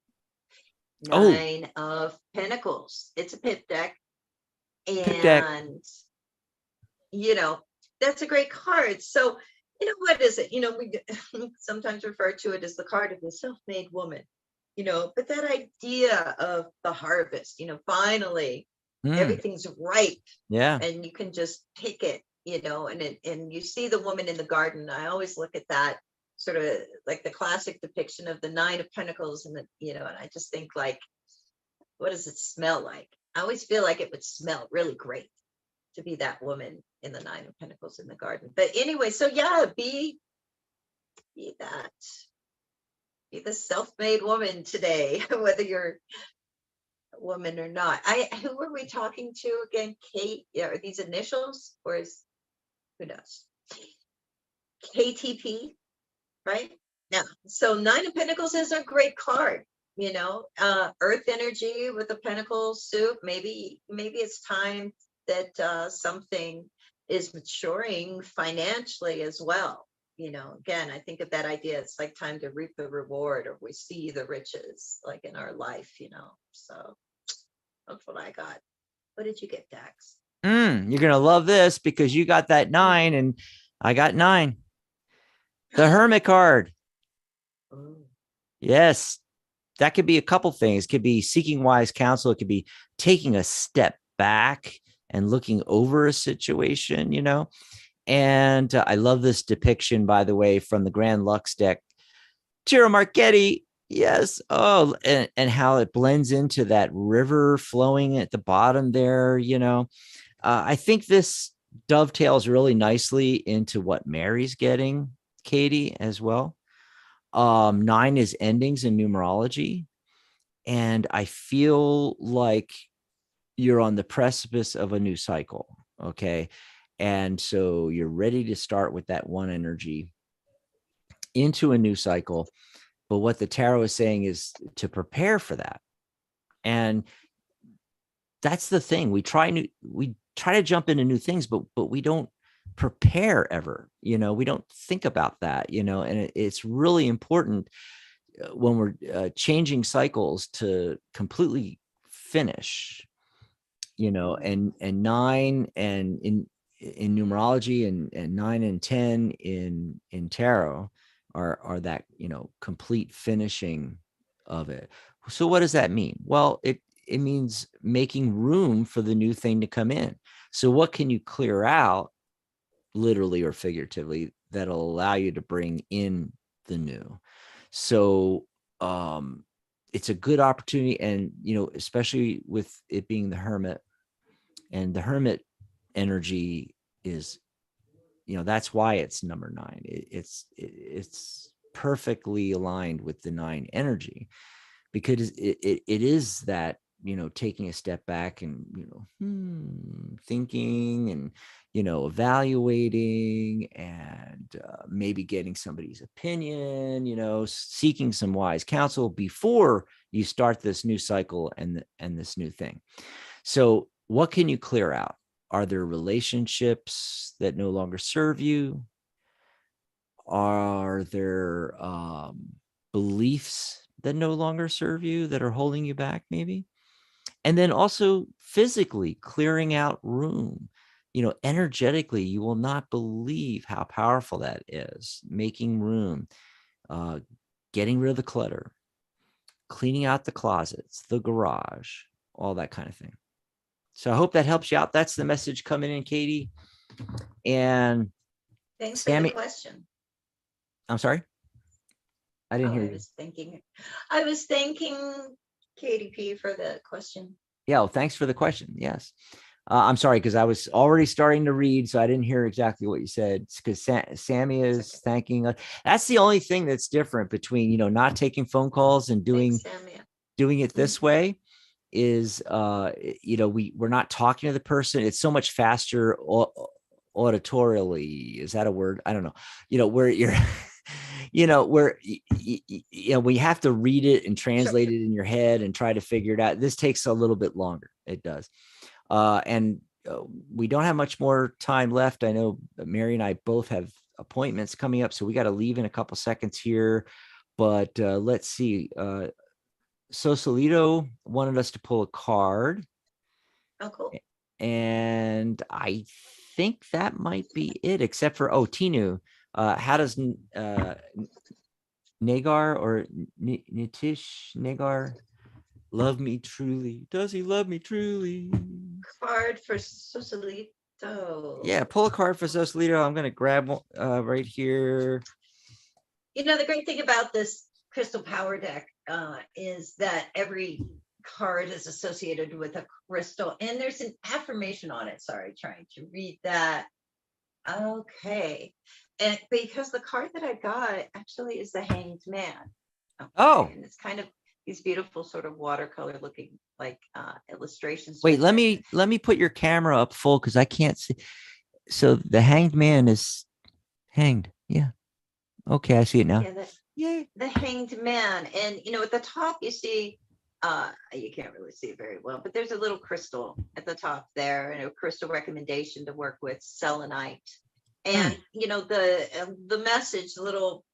A: 9 of Pentacles. It's a pip deck, and that's a great card. So what is it? We sometimes refer to it as the card of the self-made woman. But that idea of the harvest. Finally, everything's ripe.
B: Yeah.
A: And you can just pick it. And you see the woman in the garden. I always look at that sort of like the classic depiction of the 9 of Pentacles, and and I just think, like, what does it smell like? I always feel like it would smell really great to be that woman in the 9 of Pentacles in the garden. But anyway, so yeah, be that. Be the self-made woman today, whether you're a woman or not. Who were we talking to again? Kate? Yeah, are these initials, or is, who knows? KTP, right? Now, so 9 of Pentacles is a great card. Earth energy with the Pentacle suit. Maybe it's time that something is maturing financially as well. Again, I think of that idea. It's like time to reap the reward, or we see the riches, like in our life. So that's what I got. What did you get, Dax?
B: You're gonna love this because you got that 9 and I got 9. The Hermit card.
A: Ooh.
B: Yes, that could be a couple things. It could be seeking wise counsel. It could be taking a step back and looking over a situation, And I love this depiction, by the way, from the Grand Lux deck. Tira Marchetti. Yes. Oh, and how it blends into that river flowing at the bottom there, I think this dovetails really nicely into what Mary's getting, Katie, as well. 9 is endings in numerology. And I feel like you're on the precipice of a new cycle. Okay. And so you're ready to start with that one energy into a new cycle. But what the tarot is saying is to prepare for that. And that's the thing. We try to jump into new things, but we don't prepare ever. We don't think about that, and it's really important when we're changing cycles to completely finish, and 9 and in numerology and 9 and 10 in tarot are that, complete finishing of it. So what does that mean? Well, it means making room for the new thing to come in. So what can you clear out, literally or figuratively, that'll allow you to bring in the new? So it's a good opportunity. And, especially with it being the Hermit, and the Hermit energy is, that's why it's number 9. It's perfectly aligned with the 9 energy, because it is that, taking a step back and, thinking and, evaluating and maybe getting somebody's opinion, seeking some wise counsel before you start this new cycle and this new thing. So what can you clear out? Are there relationships that no longer serve you? Are there beliefs that no longer serve you, that are holding you back, maybe? And then also physically clearing out room. Energetically, you will not believe how powerful that is. Making room, getting rid of the clutter, cleaning out the closets, the garage, all that kind of thing. So I hope that helps you out. That's the message coming in, Katie. And
A: Thanks
B: Sammy,
A: for the question.
B: I'm sorry, I didn't hear you.
A: I was thanking Katie P for the question.
B: Yeah, well, thanks for the question. Yes. I'm sorry, because I was already starting to read, so I didn't hear exactly what you said. Because Sammy is thanking us. That's the only thing that's different between, not taking phone calls and doing it this way is, we're not talking to the person. It's so much faster auditorially. Is that a word? I don't know. Where you're, where we have to read it and translate it in your head and try to figure it out. This takes a little bit longer. It does. And we don't have much more time left. I know Mary and I both have appointments coming up, so we got to leave in a couple seconds here. But let's see. Sosolito wanted us to pull a card.
A: Oh, cool.
B: And I think that might be it, except for, Tinu. How does Nagar or Nitish Nagar love me truly? Does he love me truly?
A: Card for Sosolito.
B: Yeah, pull a card for Sosolito. I'm going to grab one right here.
A: The great thing about this crystal power deck is that every card is associated with a crystal, and there's an affirmation on it. Sorry, trying to read that. Okay. And because the card that I got actually is the Hanged Man. Okay.
B: Oh.
A: And it's kind of these beautiful sort of watercolor looking like illustrations.
B: Wait, let me put your camera up full because I can't see. So the Hanged Man is hanged. Yeah. Okay, I see it now.
A: Yeah, the Hanged Man. And at the top you see, you can't really see it very well, but there's a little crystal at the top there, and a crystal recommendation to work with selenite. And the message, the little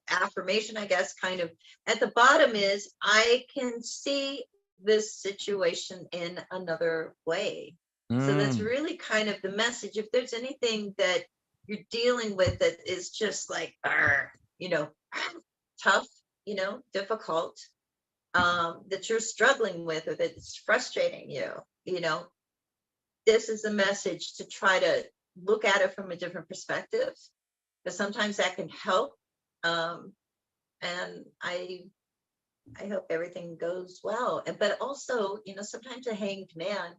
A: affirmation, I guess, kind of at the bottom is, I can see this situation in another way. So that's really kind of the message. If there's anything that you're dealing with that is just like tough, difficult, that you're struggling with, or that it's frustrating you, this is a message to try to look at it from a different perspective, because sometimes that can help. And I hope everything goes well. But also, sometimes a hanged man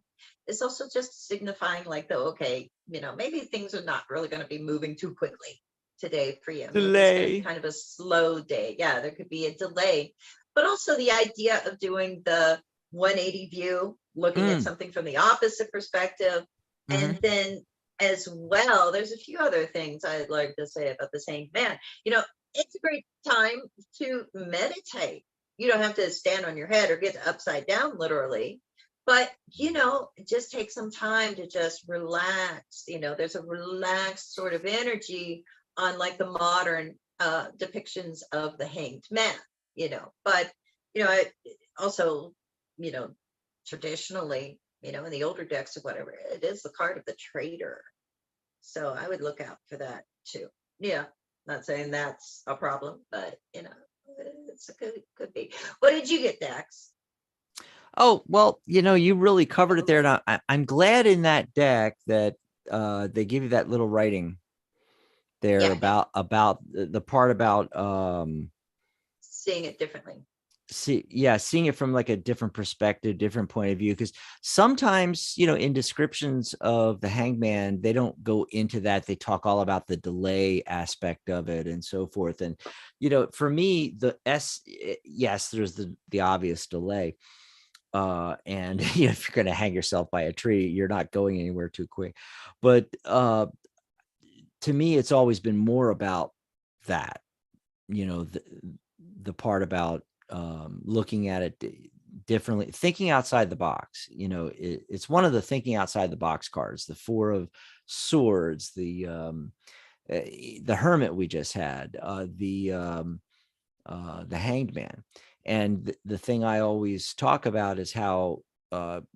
A: is also just signifying like, okay, maybe things are not really going to be moving too quickly today for you. Maybe it's going to be
B: Delay.
A: kind of a slow day. Yeah, there could be a delay. But also the idea of doing the 180 view, looking at
B: Mm,
A: something from the opposite perspective.
B: mhm.
A: And then as well, there's a few other things I'd like to say about the hanged man. It's a great time to meditate. You don't have to stand on your head or get upside down literally, but just take some time to just relax. There's a relaxed sort of energy on like the modern depictions of the hanged man. But I also, you know traditionally, in the older decks or whatever, it is the card of the traitor, so I would look out for that too. Yeah, not saying that's a problem, but it's a could be. What did you get, Dax?
B: Oh, well, you really covered it there. And I'm glad in that deck that they give you that little writing there
A: Yeah,
B: about the part about
A: seeing it differently.
B: seeing it from like a different perspective, different point of view. Because sometimes, in descriptions of the hangman, they don't go into that. They talk all about the delay aspect of it and so forth. And, for me, yes, there's the obvious delay. And if you're going to hang yourself by a tree, you're not going anywhere too quick. But to me, it's always been more about that, the part about looking at it differently, thinking outside the box. It's one of the thinking outside the box cards, the Four of Swords, the Hermit we just had, the Hanged Man. And the thing I always talk about is how the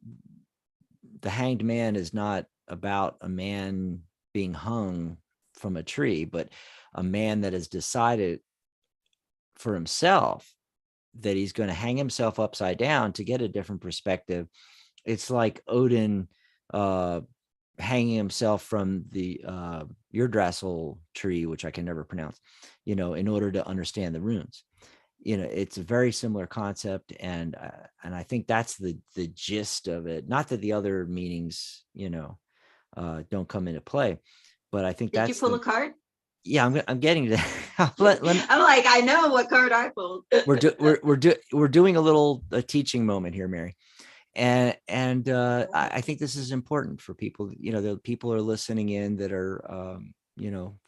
B: Hanged Man is not about a man being hung from a tree, but a man that has decided for himself that he's going to hang himself upside down to get a different perspective. It's like Odin hanging himself from the Yggdrasil tree, which I can never pronounce, in order to understand the runes. It's a very similar concept, and I think that's the gist of it. Not that the other meanings, don't come into play, but I think
A: Did you
B: that's
A: pull a card?
B: yeah. I'm getting to that.
A: I'm like, I know what card I pulled.
B: We're doing a little teaching moment here, Mary, and I think this is important for people. The people are listening in that are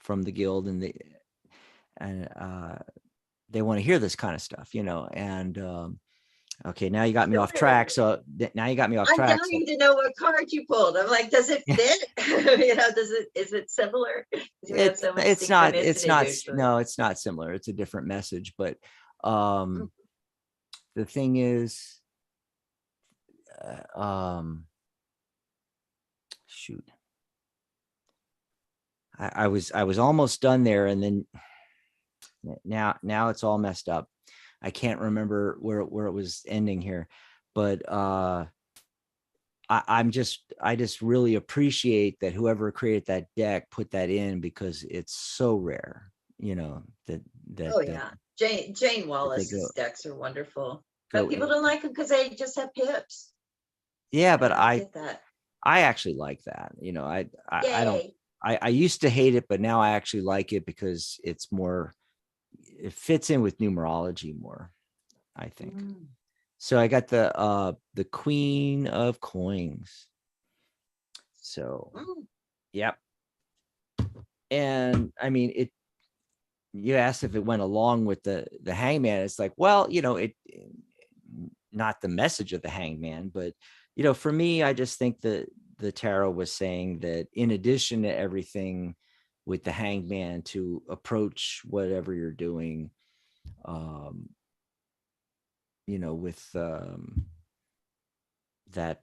B: from the guild, and they want to hear this kind of stuff, and okay, now you got me off track. So now you got me off
A: I'm
B: track.
A: dying to know what card you pulled. I'm like, does it fit? Is it similar? Because we have so much
B: It's
A: synchronicity
B: not,
A: usually.
B: no, it's not similar. It's a different message. But the thing is, shoot, I was almost done there, and then now it's all messed up. I can't remember where it was ending here, but I just really appreciate that whoever created that deck put that in, because it's so rare, that
A: Oh yeah, Jane
B: that they
A: Wallace's decks are wonderful, but
B: go
A: people
B: in.
A: don't like them because they just have pips.
B: Yeah,
A: I
B: but
A: don't get that.
B: I actually like that. I don't.
A: Yay!
B: I used to hate it, but now I actually like it because it's more. It fits in with numerology more, I think.
A: Mm.
B: So I got the Queen of Coins. So,
A: Mm.
B: yep. And I mean, you asked if it went along with the hangman. It's like, well, it not the message of the hangman, but for me, I just think that the tarot was saying that in addition to everything with the hangman, to approach whatever you're doing, with that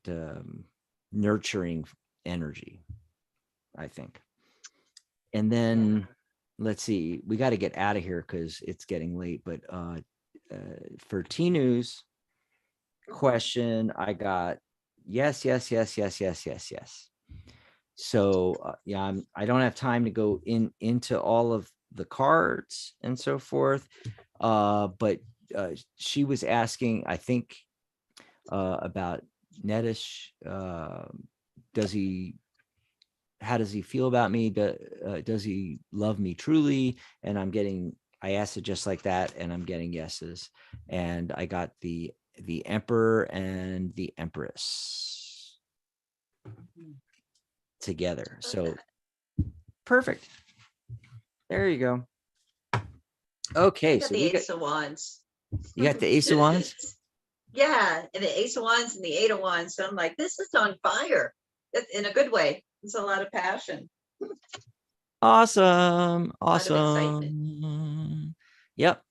B: nurturing energy, I think. And
A: Yeah.
B: then let's see, we got to get out of here because it's getting late. But for Tinu's question, I got yes, yes, yes, yes, yes, yes, yes. So yeah, I don't have time to go into all of the cards and so forth. But she was asking, I think, about Nedish. How does he feel about me? Does he love me truly? And I asked it just like that, and I'm getting yeses. And I got the Emperor and the Empress together. So perfect. There you go. Okay, so
A: the Ace of Wands.
B: You got the Ace of Wands?
A: Yeah, and the Ace of Wands and the Eight of Wands. So I'm like, this is on fire. In a good way. It's a lot of passion.
B: Awesome.
A: A lot of excitement.
B: Yep.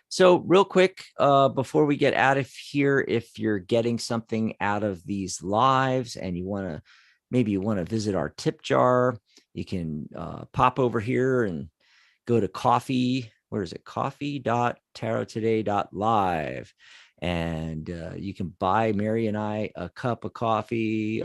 B: So real quick, before we get out of here, if you're getting something out of these lives and you want to visit our tip jar, you can pop over here and go to coffee. Where is it? coffee.tarottoday.live. And you can buy Mary and I a cup of coffee.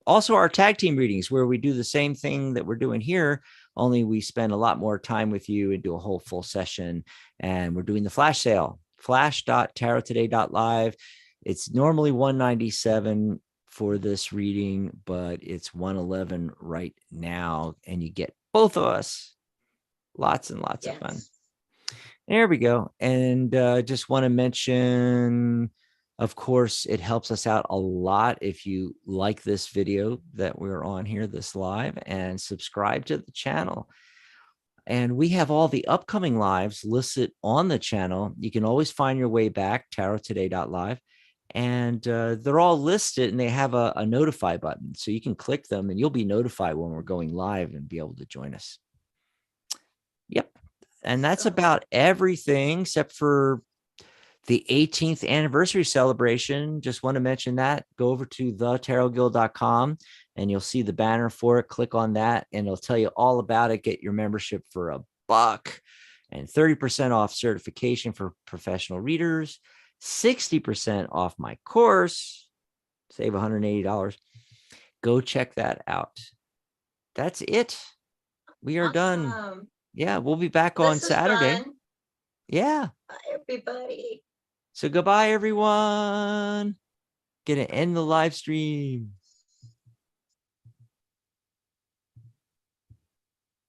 B: Also, our tag team readings, where we do the same thing that we're doing here, only we spend a lot more time with you and do a whole full session. And we're doing the flash sale, flash.tarottoday.live. It's normally $197 for this reading, but it's $111 right now. And you get both of us. Lots and lots of fun. There we go. And just want to mention, of course, it helps us out a lot if you like this video that we're on here, this live, and subscribe to the channel. And we have all the upcoming lives listed on the channel. You can always find your way back, tarottoday.live. And they're all listed, and they have a notify button. So you can click them and you'll be notified when we're going live and be able to join us. Yep. And that's about everything except for the 18th anniversary celebration. Just want to mention that. Go over to thetarotguild.com and you'll see the banner for it. Click on that and it'll tell you all about it. Get your membership for $1 and 30% off certification for professional readers, 60% off my course, save $180. Go check that out. That's it. We are done. Yeah, we'll be back on Saturday.
A: Fun.
B: Yeah.
A: Bye, everybody.
B: So goodbye, everyone. Gonna end the live stream.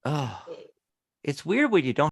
B: Oh, it's weird when you don't